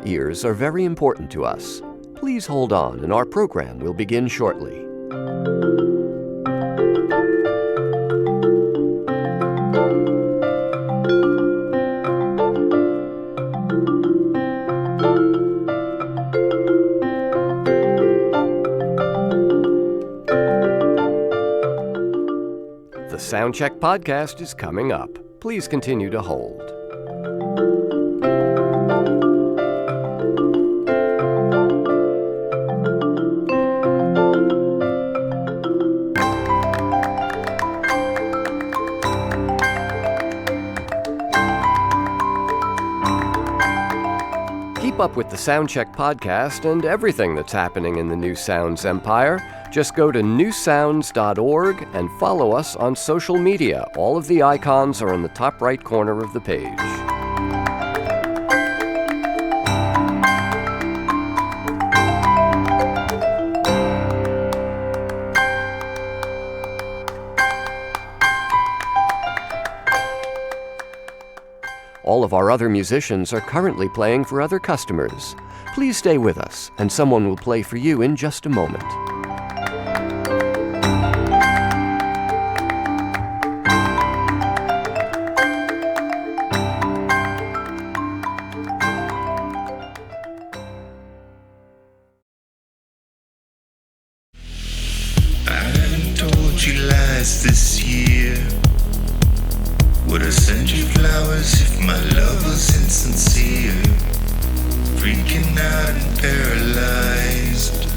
ears are very important to us. Please hold on, and our program will begin shortly. The Soundcheck podcast is coming up. Please continue to hold. Keep up with the Soundcheck podcast and everything that's happening in the New Sounds empire. Just go to newsounds.org and follow us on social media. All of the icons are in the top right corner of the page. All of our other musicians are currently playing for other customers. Please stay with us, and someone will play for you in just a moment. This year, would I send you flowers if my love was insincere? Freaking out and paralyzed,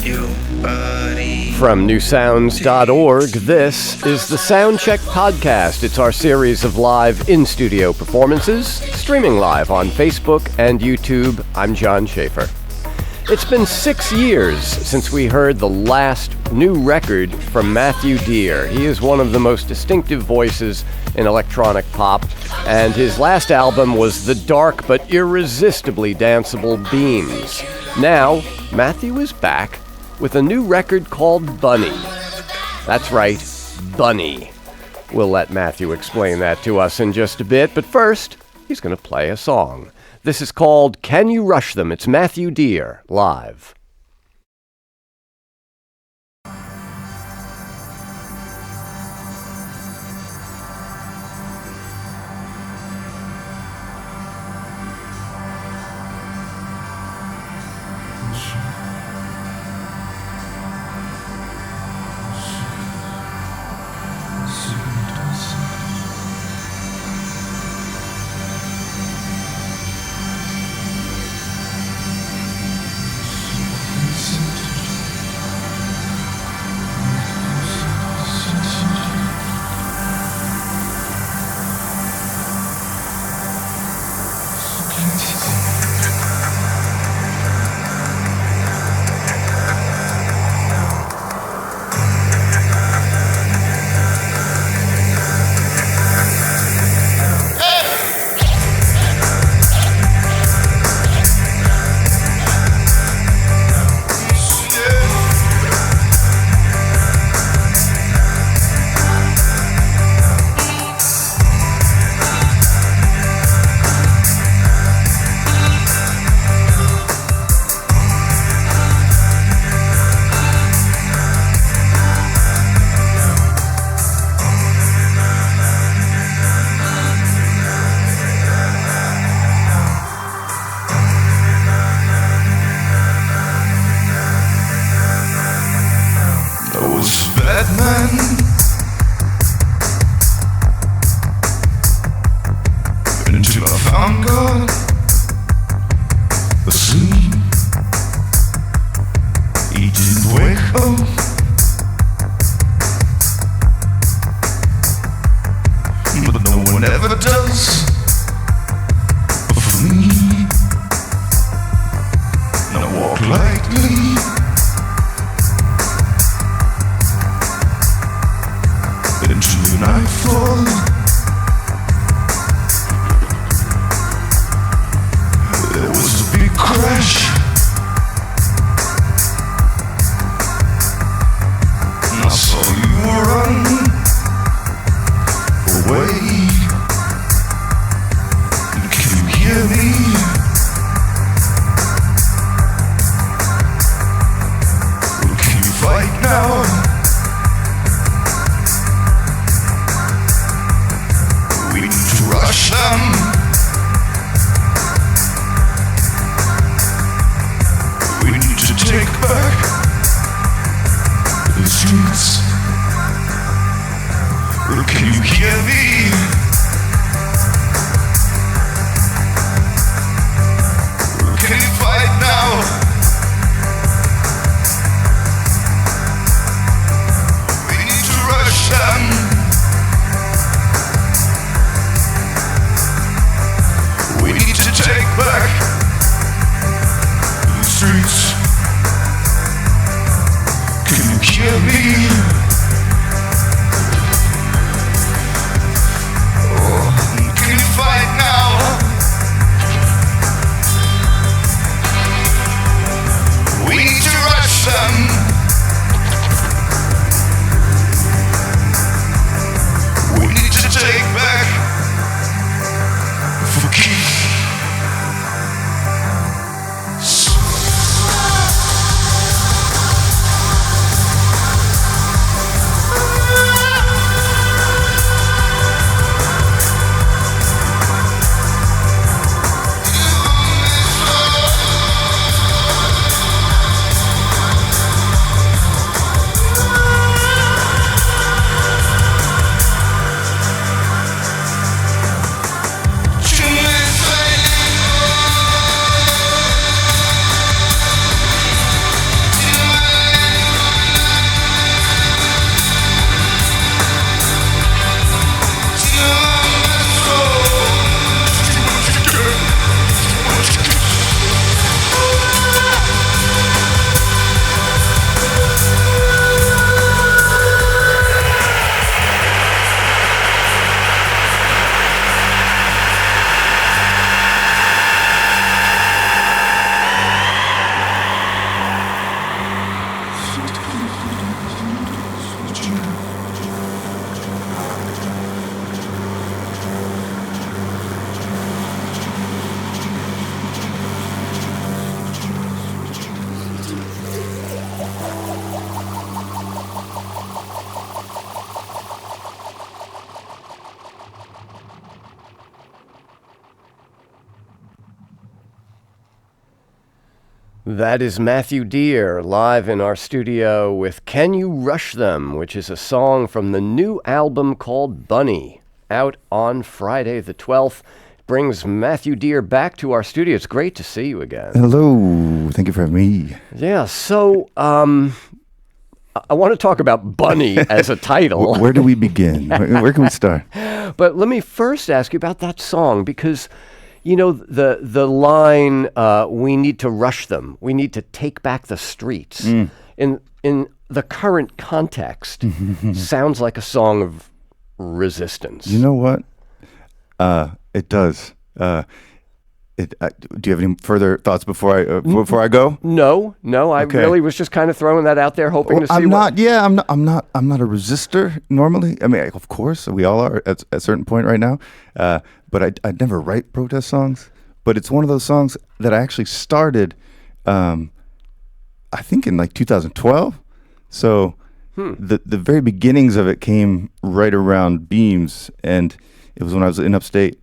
your body. From newsounds.org, this is the Soundcheck podcast. It's our series of live in-studio performances, streaming live on Facebook and YouTube. I'm John Schaefer. It's been 6 years since we heard the last new record from Matthew Dear. He is one of the most distinctive voices in electronic pop, and his last album was the dark but irresistibly danceable Beams. Now, Matthew is back with a new record called Bunny. That's right, Bunny. We'll let Matthew explain that to us in just a bit, but first, he's going to play a song. This is called Can You Rush Them? It's Matthew Dear, live. Until I found God asleep. He didn't wake up, but no one ever does for me. And I walk lightly into nightfall. There was a big crash, That is Matthew Deere live in our studio with Can You Rush Them, which is a song from the new album called Bunny, out on Friday the 12th. Brings Matthew Deere back to our studio. It's great to see you again. Hello. Thank you for having me. Yeah, so I want to talk about Bunny as a title. Where do we begin? Where can we start? But let me first ask you about that song because, you know, the line, we need to rush them. We need to take back the streets. In the current context, sounds like a song of resistance. You know what? It does. Do you have any further thoughts before I go? No. I really was just kind of throwing that out there, hoping to see. I'm not a resistor normally. I mean, of course, we all are at a certain point right now. But I never write protest songs. But it's one of those songs that I actually started, I think in like 2012. So the very beginnings of it came right around Beams, and it was when I was in Upstate.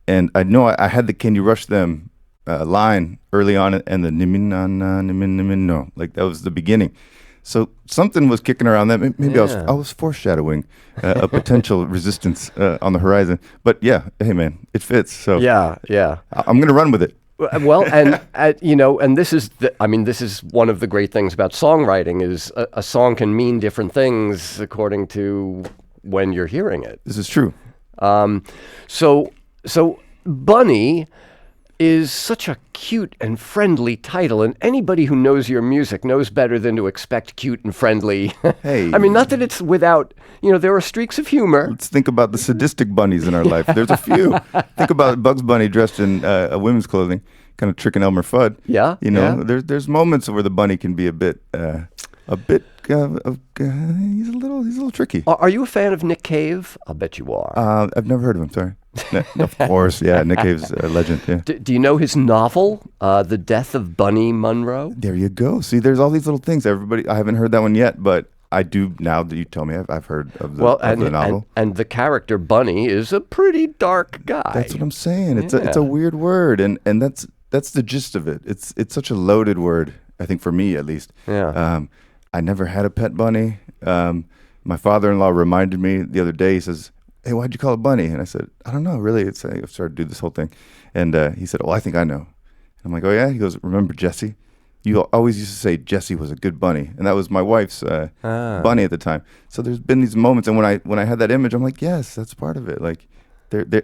And I know I had the "Can You Rush Them" line early on, and the "nimin like that was the beginning. So something was kicking around that. Maybe I was foreshadowing a potential resistance on the horizon. But yeah, hey man, it fits. So yeah, I'm gonna run with it. Well, and and this is this is one of the great things about songwriting is a song can mean different things according to when you're hearing it. This is true. So Bunny is such a cute and friendly title, and anybody who knows your music knows better than to expect cute and friendly. Hey. I mean, not that it's without, there are streaks of humor. Let's think about the sadistic bunnies in our life. There's a few. Think about Bugs Bunny dressed in a women's clothing, kind of tricking Elmer Fudd. Yeah. There's moments where the bunny can be a bit he's a little tricky. Are you a fan of Nick Cave? I'll bet you are. I've never heard of him. Sorry. Of course, yeah. Nick Cave's a legend. Yeah. Do you know his novel, The Death of Bunny Munro? There you go. See, there's all these little things. Everybody, I haven't heard that one yet, but I do now that you tell me. I've heard of the novel. And the character Bunny is a pretty dark guy. That's what I'm saying. It's a weird word, and that's the gist of it. It's such a loaded word. I think for me at least. Yeah. I never had a pet bunny. My father-in-law reminded me the other day. He says, "Hey, why'd you call it Bunny?" And I said, "I don't know, really. I started to do this whole thing." And he said, "Well, I think I know." I'm like, "Oh, yeah?" He goes, "Remember Jessie? You always used to say Jessie was a good bunny." And that was my wife's bunny at the time. So there's been these moments. And when I had that image, I'm like, yes, that's part of it. Like,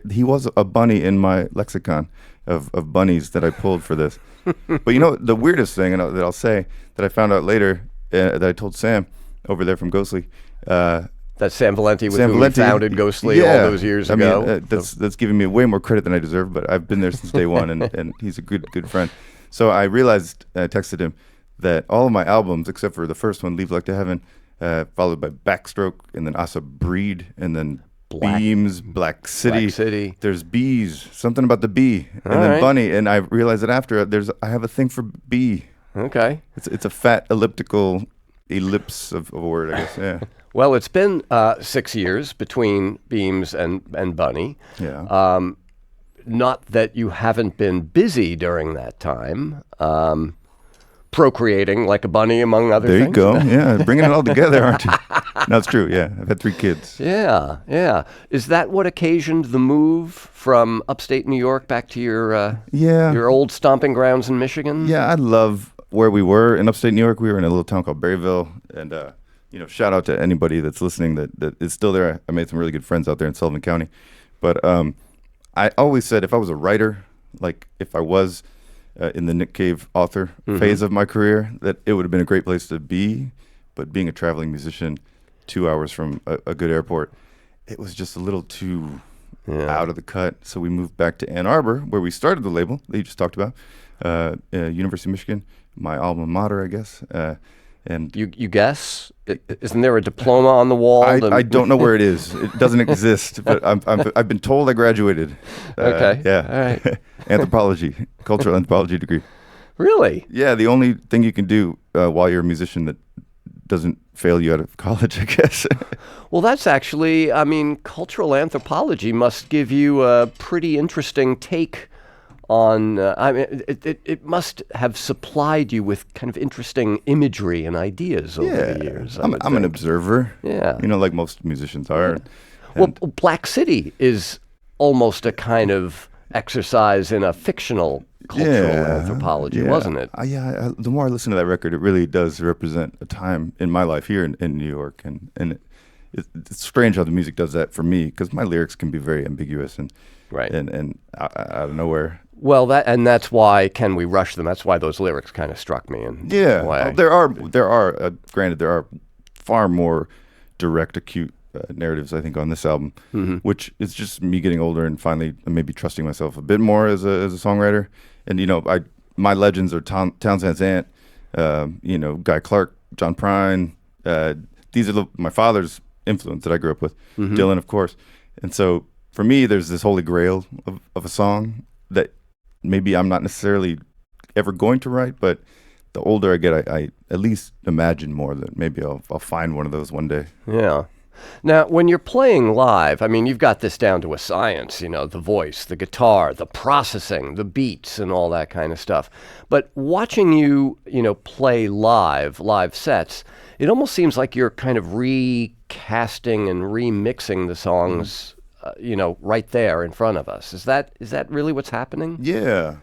he was a bunny in my lexicon of bunnies that I pulled for this. But the weirdest thing that I'll say that I found out later that I told Sam over there from Ghostly. That's Sam Valenti with whom we founded Ghostly all those years ago. I mean, that's giving me way more credit than I deserve, but I've been there since day one, and he's a good friend. So I realized, I texted him, that all of my albums, except for the first one, Leave Luck to Heaven, followed by Backstroke, and then Asa Breed, and then Beams, Black City. There's bees, something about the bee, and then Bunny. And I realized that after I have a thing for bee. Okay. It's a fat elliptical ellipse of a word, I guess. Yeah. Well, it's been 6 years between Beams and Bunny. Yeah. Not that you haven't been busy during that time, procreating like a bunny, among other things. There you go. Yeah, bringing it all together, aren't you? No, it's true. Yeah, I've had 3 kids. Yeah. Is that what occasioned the move from upstate New York back to your old stomping grounds in Michigan? Yeah, I love where we were in upstate New York. We were in a little town called Berryville, and shout out to anybody that's listening that is still there. I made some really good friends out there in Sullivan County. But I always said if I was a writer, like if I was in the Nick Cave author phase of my career, that it would have been a great place to be. But being a traveling musician 2 hours from a good airport, it was just a little too out of the cut. So we moved back to Ann Arbor, where we started the label that you just talked about, University of Michigan, my alma mater, I guess. And you guess? Isn't there a diploma on the wall? I don't know where it is. It doesn't exist. But I've been told I graduated. Okay. Yeah. All right. Anthropology, cultural anthropology degree. Really? Yeah. The only thing you can do while you're a musician that doesn't fail you out of college, I guess. Well, that's actually, cultural anthropology must give you a pretty interesting take on, I mean, it must have supplied you with kind of interesting imagery and ideas over the years. I'm an observer. Yeah. Like most musicians are. Well, Black City is almost a kind of exercise in a fictional cultural anthropology, wasn't it? The more I listen to that record, it really does represent a time in my life here in New York, and it's strange how the music does that for me, because my lyrics can be very ambiguous and out of nowhere. Well, that's why Can We Rush Them? That's why those lyrics kind of struck me. There are granted, there are far more direct, acute narratives, I think, on this album, which is just me getting older and finally maybe trusting myself a bit more as a songwriter. And my legends are Townsend's Aunt, Guy Clark, John Prine. These are my father's influence that I grew up with. Dylan, of course. And so for me, there's this holy grail of a song that maybe I'm not necessarily ever going to write, but the older I get, I at least imagine more that maybe I'll find one of those one day. Yeah. Now, when you're playing live, I mean, you've got this down to a science, the voice, the guitar, the processing, the beats, and all that kind of stuff. But watching you, play live sets, it almost seems like you're kind of recasting and remixing the songs, right there in front of us. Is that really what's happening? Yeah.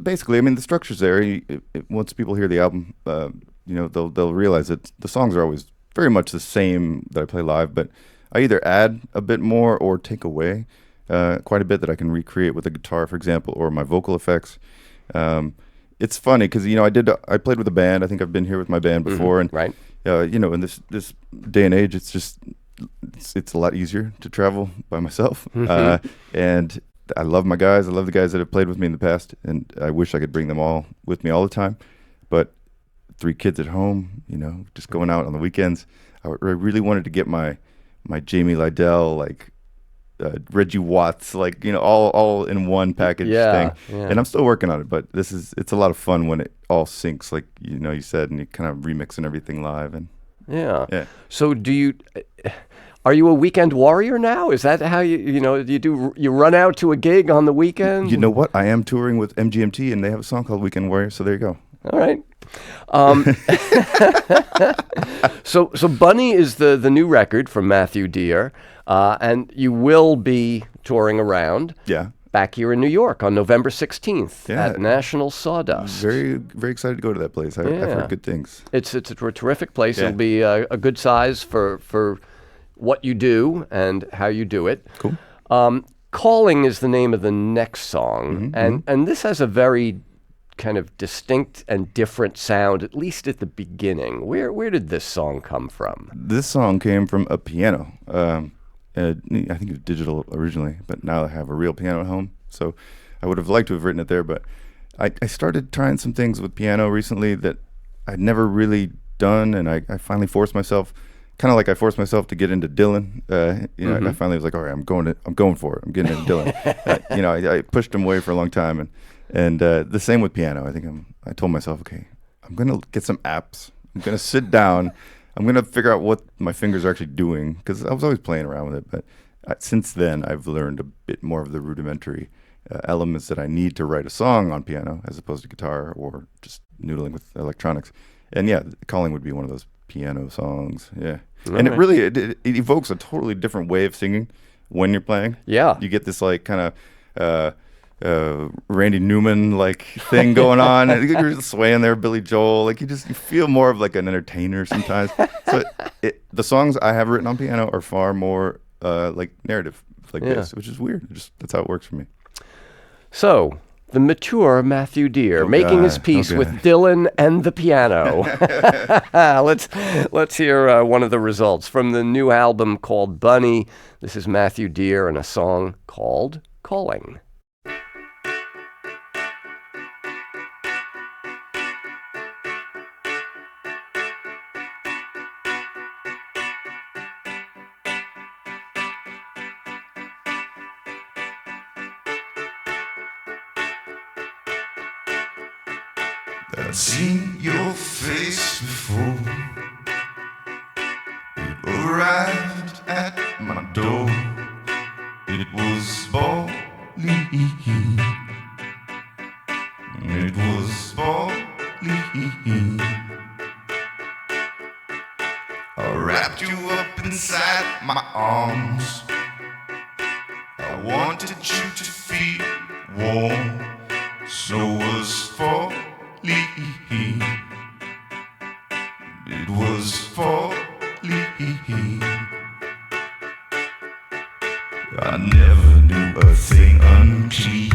Basically, I mean, the structure's there. Once people hear the album, they'll realize that the songs are always very much the same that I play live, but I either add a bit more or take away quite a bit that I can recreate with the guitar, for example, or my vocal effects. It's funny because I played with a band. I think I've been here with my band before, and right. In this day and age, it's a lot easier to travel by myself. And I love my guys. I love the guys that have played with me in the past, and I wish I could bring them all with me all the time, but 3 kids at home, just going out on the weekends. I really wanted to get my Jamie Lydell, Reggie Watts, all in one package thing. Yeah. And I'm still working on it, but it's a lot of fun when it all syncs, like you said, and you kind of remixing everything live. And yeah. So are you a weekend warrior now? Is that how you run out to a gig on the weekend? You know what? I am touring with MGMT, and they have a song called Weekend Warrior. So there you go. All right. So Bunny is the new record from Matthew Dear, and you will be touring around. Yeah. Back here in New York on November 16th at National Sawdust. Very, very excited to go to that place. I've heard good things. It's a terrific place. Yeah. It'll be a good size for what you do and how you do it. Cool. Calling is the name of the next song, and this has a very kind of distinct and different sound, at least at the beginning. Where did this song come from? This song came from a piano. I think it was digital originally, but now I have a real piano at home. So I would have liked to have written it there, but I started trying some things with piano recently that I'd never really done, and I finally forced myself, kind of like I forced myself to get into Dylan. I finally was like, all right, I'm going for it. I'm getting into Dylan. I pushed him away for a long time, and the same with piano. I told myself, okay, I'm gonna get some apps. I'm gonna sit down. I'm going to figure out what my fingers are actually doing, because I was always playing around with it. But since then, I've learned a bit more of the rudimentary elements that I need to write a song on piano, as opposed to guitar or just noodling with electronics. And Calling would be one of those piano songs. Yeah. And it really it evokes a totally different way of singing when you're playing. Yeah. You get this kind of Randy Newman thing going on. You're just swaying there, Billy Joel. You feel more of an entertainer sometimes. So the songs I have written on piano are far more narrative this, which is weird. That's how it works for me. So the mature Matthew Dear making his peace with Dylan and the piano. Let's hear one of the results from the new album called Bunny. This is Matthew Dear and a song called Calling. I'd seen your face before. It arrived at my door. It was balling. falling. I wrapped you up inside my arms. I wanted you to feel warm. Snow was falling. It was falling. I never knew a thing unclean.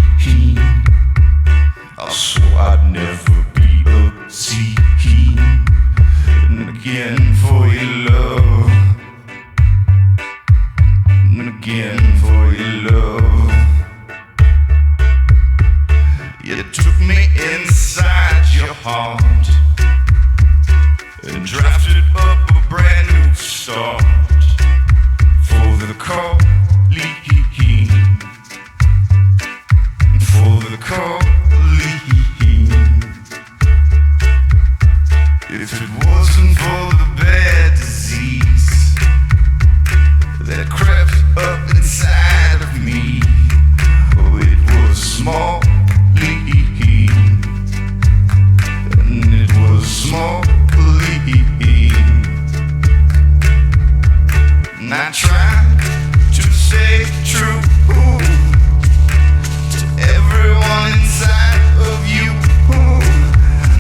I swore I'd never be obscene. And again for your love. And again for your love. You took me inside your heart and drafted up a brand new start for the calling. For the calling. If it wasn't for the bad disease that crept up inside of me, oh, it was small, and it was small, and I tried to stay true to everyone inside of you,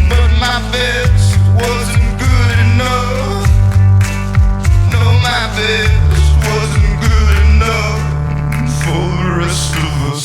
but my best wasn't good enough. No, my best wasn't good enough for the rest of us.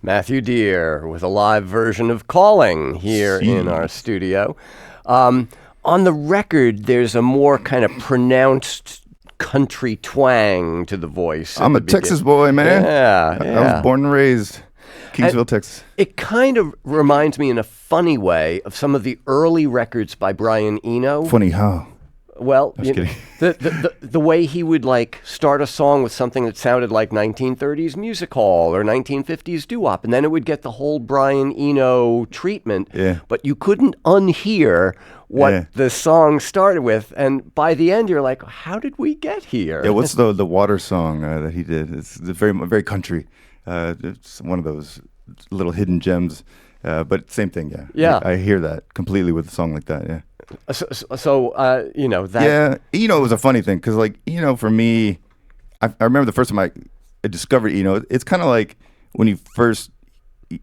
Matthew Deere with a live version of Calling here in our studio. On the record, there's a more kind of pronounced country twang to the voice. I'm a Texas boy, man. Yeah, I was born and raised Kingsville, Texas. It kind of reminds me in a funny way of some of the early records by Brian Eno. Funny how? Well, I'm just kidding. The way he would like start a song with something that sounded like 1930s music hall or 1950s doo-wop, and then it would get the whole Brian Eno treatment. Yeah. But you couldn't unhear what the song started with, and by the end you're like, how did we get here? Yeah, what's the water song that he did? It's very country. It's one of those little hidden gems. But same thing, yeah. Yeah. I hear that completely with a song like that, yeah. So you know, that... Yeah, Eno was a funny thing, because, like, Eno, for me, I remember the first time I discovered Eno, it's kind of like when you first,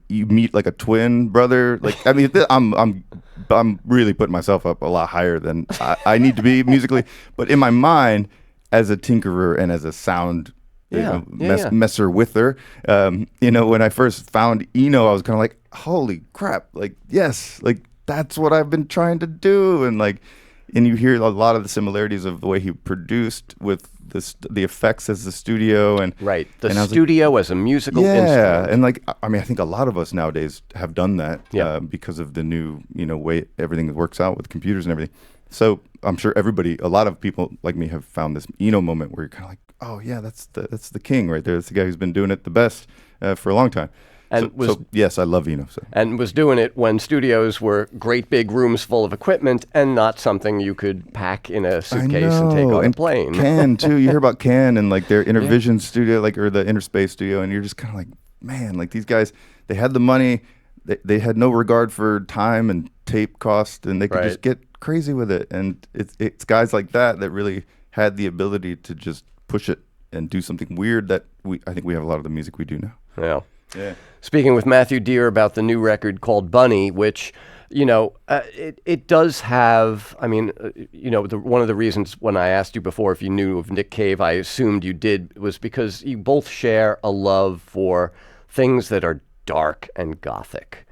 you meet, like, a twin brother. Like, I mean, I'm really putting myself up a lot higher than I need to be musically. But in my mind, as a tinkerer and as a sound messer with her, when I first found Eno, I was kind of like, holy crap, like, yes, like, that's what I've been trying to do. And like, and you hear a lot of the similarities of the way he produced with the effects as the studio and the studio as a musical instrument. And like, I mean, I think a lot of us nowadays have done that because of the new way everything works out with computers and everything. So I'm sure a lot of people like me have found this Eno moment where you're kind of like, oh yeah, that's the king right there. That's the guy who's been doing it the best for a long time. And yes, I love Eno. So. and was doing it when studios were great big rooms full of equipment and not something you could pack in a suitcase and take on a plane. Can too. You hear about Can and like their Intervision studio, like, or the Interspace studio, and you're just kind of like, man, like these guys, they had the money, they had no regard for time and tape cost, and they could just get crazy with it. And it's guys like that really had the ability to just push it and do something weird that I think we have a lot of the music we do now. Yeah. Speaking with Matthew Dear about the new record called Bunny, which, it does have, one of the reasons when I asked you before if you knew of Nick Cave, I assumed you did, was because you both share a love for things that are dark and gothic.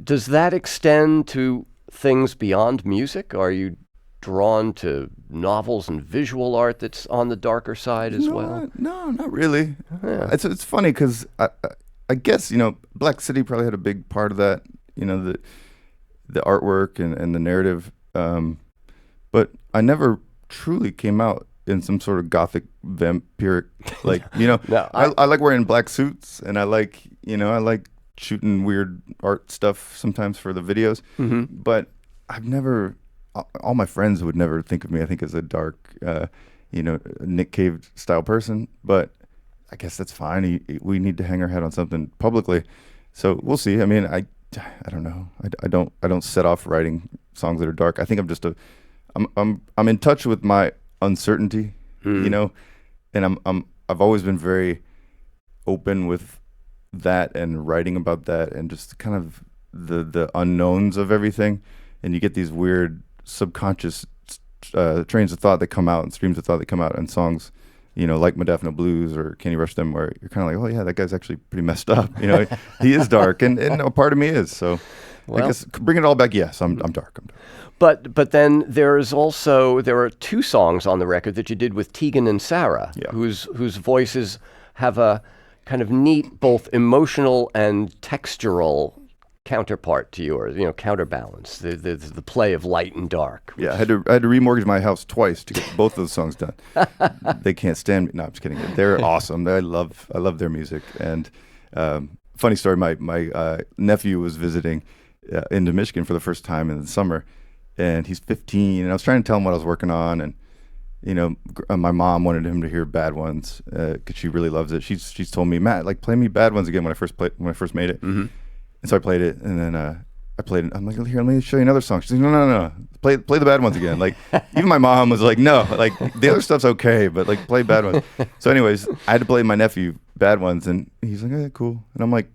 Does that extend to things beyond music? Are you drawn to novels and visual art that's on the darker side as well? No, not really. Yeah. It's funny because I guess, Black City probably had a big part of that, the artwork and the narrative. But I never truly came out in some sort of gothic vampiric, like, No, I like wearing black suits, and I like shooting weird art stuff sometimes for the videos. But I've never, all my friends would never think of me, I think, as a dark, Nick Cave style person. But I guess that's fine. We need to hang our head on something publicly, so we'll see. I mean, I don't know. I don't set off writing songs that are dark. I think I'm just I'm in touch with my uncertainty, and I've always been very open with that and writing about that and just kind of the unknowns of everything. And you get these weird subconscious trains of thought that come out and streams of thought that come out in songs, like Modafinil Blues or Can You Rush Them, where you're kind of like, oh yeah, that guy's actually pretty messed up. He is dark, and a part of me is. So I guess bring it all back. Yes, I'm dark. But then there are two songs on the record that you did with Tegan and Sarah, whose voices have a kind of neat, both emotional and textural counterpart to yours, counterbalance, the play of light and dark. Yeah, I had to remortgage my house twice to get both of those songs done. They can't stand me. No, I'm just kidding. They're awesome. I love their music. And funny story, my nephew was visiting into Michigan for the first time in the summer, and he's 15, and I was trying to tell him what I was working on, and my mom wanted him to hear Bad Ones because she really loves it. She's told me, Matt, like, play me Bad Ones again when I first made it. And so I played it, and then I played it. I'm like, here, let me show you another song. She's like, no, play the Bad Ones again. Like, even my mom was like, no, like, the other stuff's okay, but like, play Bad Ones. So anyways, I had to play my nephew Bad Ones, and he's like, okay, cool. And I'm like,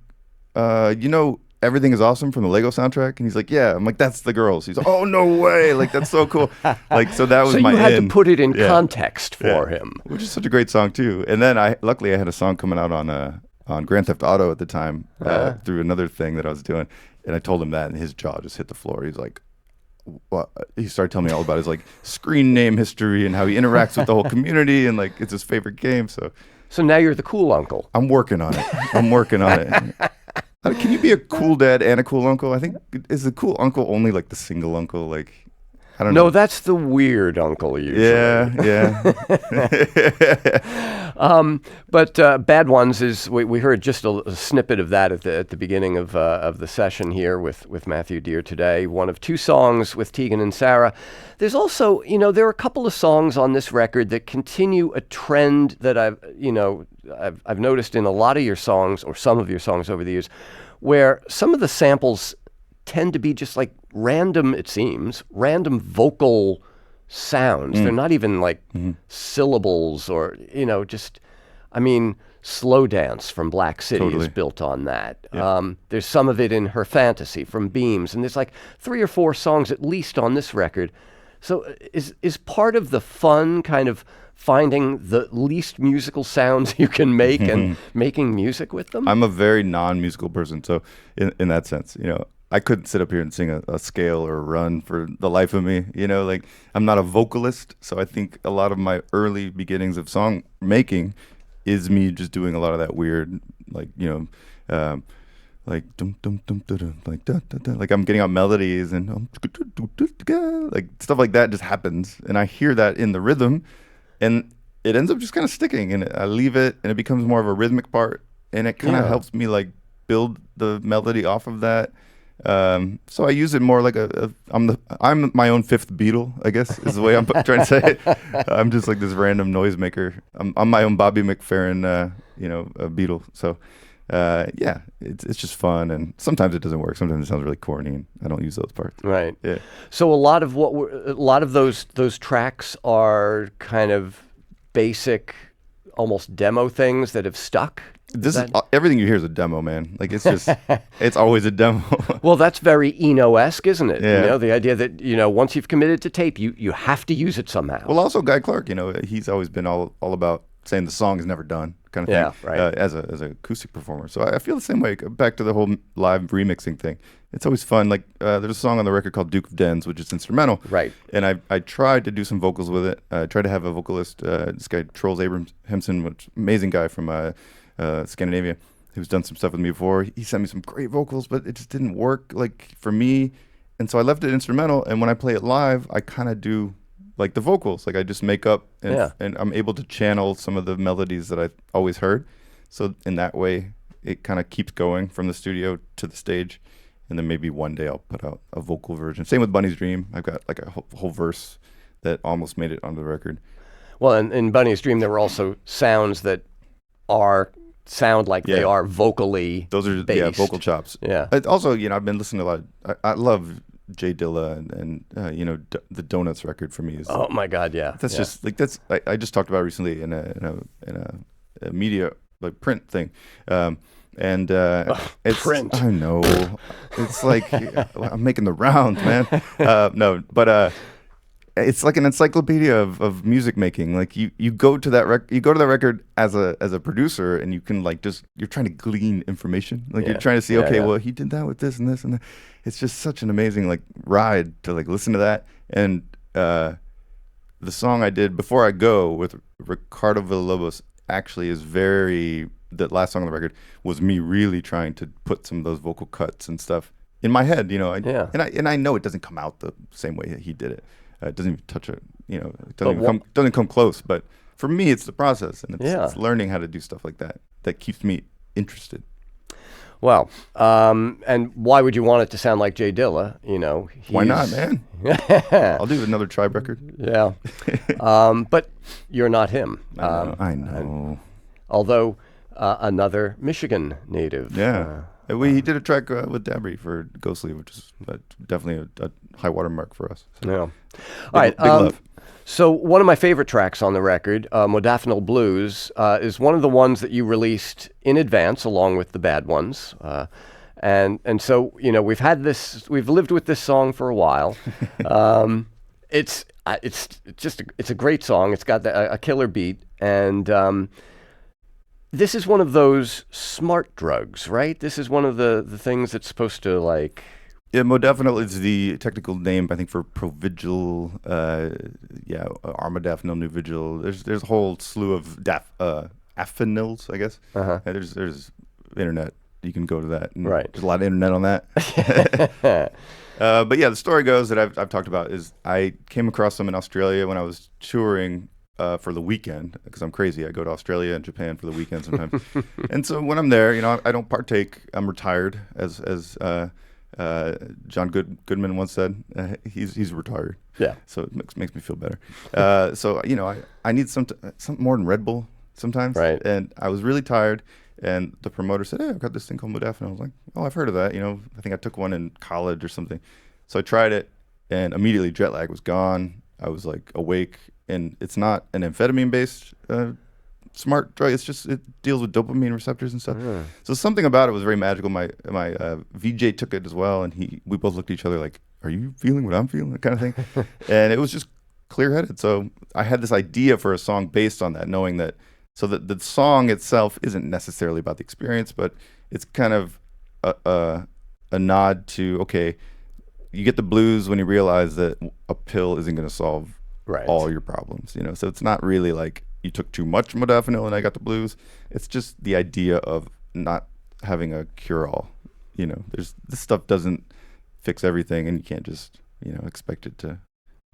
Everything Is Awesome from the Lego soundtrack? And he's like, yeah. I'm like, that's the girls. He's like, oh, no way. Like, that's so cool. Like, so that was so my you had to put it in context for him. Which is such a great song, too. And then luckily I had a song coming out on Grand Theft Auto at the time through another thing that I was doing. And I told him that, and his jaw just hit the floor. He's like, what? He started telling me all about his like screen name history and how he interacts with the whole community, and like it's his favorite game. So now you're the cool uncle. I'm working on it. Can you be a cool dad and a cool uncle? I think, is the cool uncle only like the single uncle? Like, I don't know. No, that's the weird uncle usually. Yeah. But Bad Ones is, we heard just a snippet of that at the beginning of the session here with Matthew Dear today. One of two songs with Tegan and Sarah. There's also, there are a couple of songs on this record that continue a trend that I've noticed in a lot of your songs, or some of your songs over the years, where some of the samples tend to be just like random vocal sounds. They're not even like syllables or, Slow Dance from Black City is built on that. Yeah. There's some of it in Her Fantasy from Beams, and there's like 3 or 4 songs at least on this record. So is part of the fun kind of finding the least musical sounds you can make and making music with them? I'm a very non-musical person, so in that sense, I couldn't sit up here and sing a scale or a run for the life of me. Like, I'm not a vocalist, so I think a lot of my early beginnings of song making is me just doing a lot of that weird, like, like dum dum dum dum dum, like da da da, like I'm getting out melodies and like stuff like that just happens, and I hear that in the rhythm, and it ends up just kind of sticking, and I leave it, and it becomes more of a rhythmic part, and it kind of helps me like build the melody off of that. So I use it more like I'm my own fifth Beatle, I guess is the way I'm trying to say it. I'm just like this random noisemaker. I'm my own Bobby McFerrin, a Beatle. So yeah, it's just fun, and sometimes it doesn't work. Sometimes it sounds really corny, and I don't use those parts. Right. Yeah. So a lot of those tracks are kind of basic, almost demo things that have stuck. This is everything you hear is a demo, man. Like it's just, it's always a demo. Well, that's very Eno-esque, isn't it? Yeah. You know, the idea that, once you've committed to tape, you have to use it somehow. Well, also Guy Clark, he's always been all about saying the song is never done, kind of Yeah, thing. right. As an acoustic performer, so I feel the same way. Back to the whole live remixing thing. It's always fun. Like there's a song on the record called Duke of Dens, which is instrumental. Right. And I tried to do some vocals with it. I tried to have a vocalist, this guy Trolls Abrahamson, which amazing guy from Scandinavia, who's done some stuff with me before. He sent me some great vocals, but it just didn't work like for me. And so I left it instrumental. And when I play it live, I kind of do like the vocals. Like I just make up and I'm able to channel some of the melodies that I always heard. So in that way, it kind of keeps going from the studio to the stage. And then maybe one day I'll put out a vocal version. Same with Bunny's Dream. I've got like a whole verse that almost made it onto the record. Well, in Bunny's Dream, there were also sounds that sound like they are vocally Those are based. vocal chops. Yeah. Also, I've been listening to a lot. I love Jay Dilla and the Donuts record for me is. Oh my God, yeah. That's just like I just talked about recently in a media like print thing, and it's print. I know it's like I'm making the rounds, man. No, but it's like an encyclopedia of music making. Like you go to that record as a producer, and you can like you're trying to glean information. Like you're trying to see, well, he did that with this and this and that. It's just such an amazing like ride to like listen to that. And the song I did Before I Go with Ricardo Villalobos actually is the last song on the record was me really trying to put some of those vocal cuts and stuff in my head, and I know it doesn't come out the same way that he did it. It doesn't even touch it, it doesn't come close. But for me, it's the process, and it's learning how to do stuff like that keeps me interested. Well, and why would you want it to sound like Jay Dilla? Why not, man? I'll do another Tribe record. Yeah, but you're not him. I know. Although another Michigan native. Yeah. He did a track with Dabry for Ghostly, which is definitely a high water mark for us. So. Yeah. All right. Big love. So one of my favorite tracks on the record, Modafinil Blues, is one of the ones that you released in advance along with the bad ones. And so, we've lived with this song for a while. It's a great song. It's got a killer beat. And this is one of those smart drugs, right? This is one of the things that's supposed to like... Yeah, modafinil is the technical name, I think, for Provigil, armodafinil, Nuvigil. There's a whole slew of affinils, I guess. Uh-huh. There's internet. You can go to that. And right. There's a lot of internet on that. But yeah, the story goes that I've talked about is I came across them in Australia when I was touring for the weekend, because I'm crazy. I go to Australia and Japan for the weekend sometimes. And so when I'm there, I don't partake. I'm retired, as John Goodman once said. He's retired. Yeah. So it makes me feel better. So I need something more than Red Bull sometimes. Right. And I was really tired, and the promoter said, "Hey, I've got this thing called modafinil." I was like, "Oh, I've heard of that. I think I took one in college or something." So I tried it, and immediately jet lag was gone. I was like awake, and it's not an amphetamine-based smart drug. It deals with dopamine receptors and stuff. Yeah. So something about it was very magical. My VJ took it as well, and we both looked at each other like, "Are you feeling what I'm feeling?" That kind of thing. And it was just clear-headed. So I had this idea for a song based on that, knowing that. So the song itself isn't necessarily about the experience, but it's kind of a nod to, okay, you get the blues when you realize that a pill isn't going to solve all your problems. So it's not really like you took too much modafinil and I got the blues. It's just the idea of not having a cure-all. This stuff doesn't fix everything, and you can't just expect it to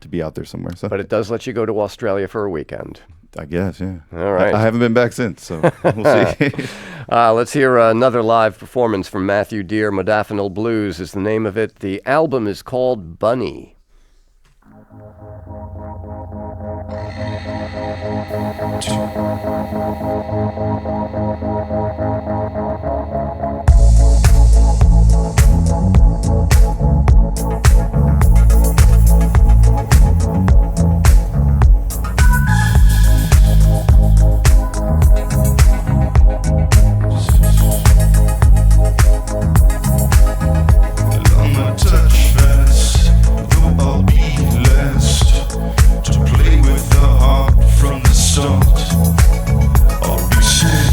to be out there somewhere. So, But it does let you go to Australia for a weekend. I guess, yeah. All right. I haven't been back since, so we'll see. Let's hear another live performance from Matthew Deere. Modafinil Blues is the name of it. The album is called Bunny. On the touch fast, though I'll be last to play with the heart from the start. I'll be sad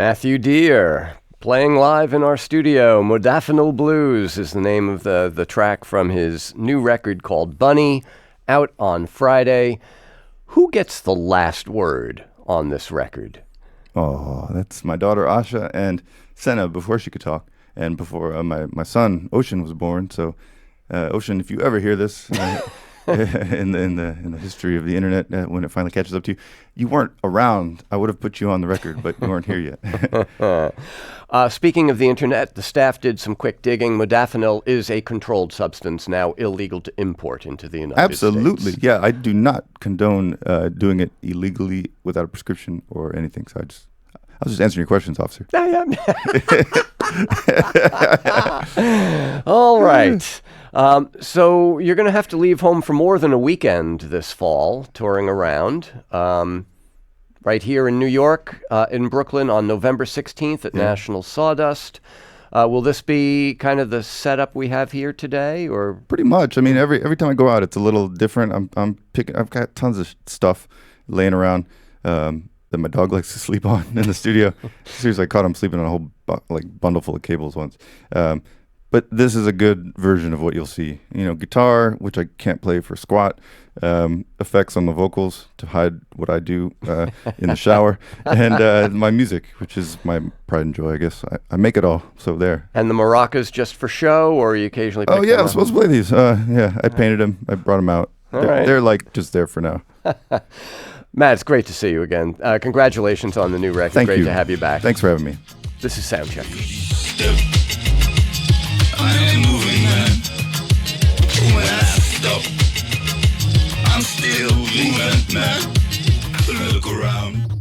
Matthew Deere, playing live in our studio. Modafinil Blues is the name of the track from his new record called Bunny, out on Friday. Who gets the last word on this record? Oh, that's my daughter Asha and Senna before she could talk, and before my son Ocean was born. So, Ocean, if you ever hear this in the history of the internet, when it finally catches up to you, you weren't around. I would have put you on the record, but you weren't here yet. Speaking of the internet, the staff did some quick digging. Modafinil is a controlled substance now illegal to import into the United States. Absolutely, yeah. I do not condone doing it illegally without a prescription or anything. So I was just answering your questions, officer. Yeah. All right. So you're going to have to leave home for more than a weekend this fall, touring around. Right here in New York, in Brooklyn on November 16th at National Sawdust. Will this be kind of the setup we have here today, or pretty much? I mean, every time I go out, it's a little different. I've got tons of stuff laying around that my dog likes to sleep on in the studio. Seriously, I caught him sleeping on a whole bundle full of cables once. But this is a good version of what you'll see. You know, guitar, which I can't play for squat, effects on the vocals to hide what I do in the shower, and my music, which is my pride and joy, I guess. I make it all, so there. And the maracas just for show, or you occasionally pick them I'm up? supposed to play these. Yeah, I painted them. I brought them out. They're like just there for now. Matt, it's great to see you again. Congratulations on the new record. Thank Great you. to have you back. Thanks for having me. This is Soundcheck. I am moving, man. When I stop, I'm still moving, man. Look around.